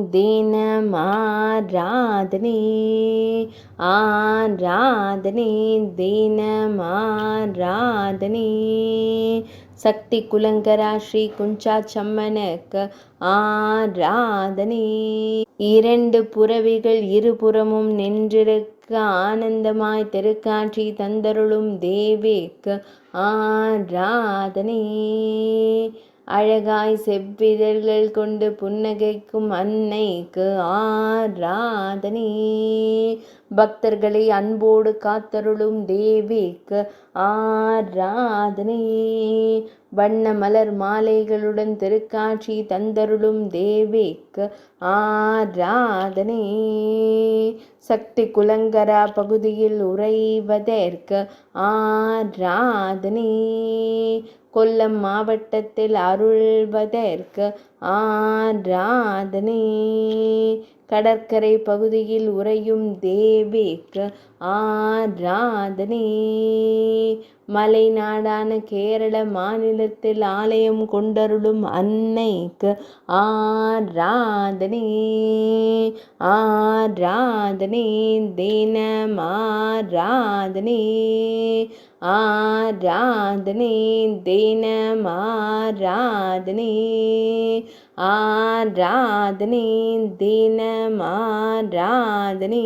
தினம் ஆராதனை, ஆராதனை தினம் ஆராதனை. சக்தி குலங்கரா ஸ்ரீ குஞ்சாச்சம்மனுக்கு ஆராதனை. இரண்டு புறவிகள் இருபுறமும் நின்றிருக்க ஆனந்தமாய் திருக்காட்சி தந்தருளும் தேவிக்கு ஆராதனை. அழகாய் செவ்விதழ்கள் கொண்டு புன்னகைக்கும் அன்னைக்கு ஆராதனை. பக்தர்களை அன்போடு காத்தருளும் தேவிக்கு ஆராதனை. வண்ண மலர் மாலைகளுடன் திருக்காட்சி தந்தருளும் தேவிக்கு ஆராதனை. சக்தி குலங்கரா பகுதியில் உறைவதற்கு ஆராதனை. கொல்லம் மாவட்டத்தில் அருள்வதற்கு ஆராதனை. கடற்கரை பகுதியில் உறையும் தேவிக்கு ஆராதனை. மலைநாடான கேரள மாநிலத்தில் ஆலயம் கொண்டருளும் அன்னைக்கு ஆராதனை. ஆராதனை தினம் ஆராதனை, ஆராதனை தினம் ஆராதனை, ஆராதனை தினம் ஆராதனை.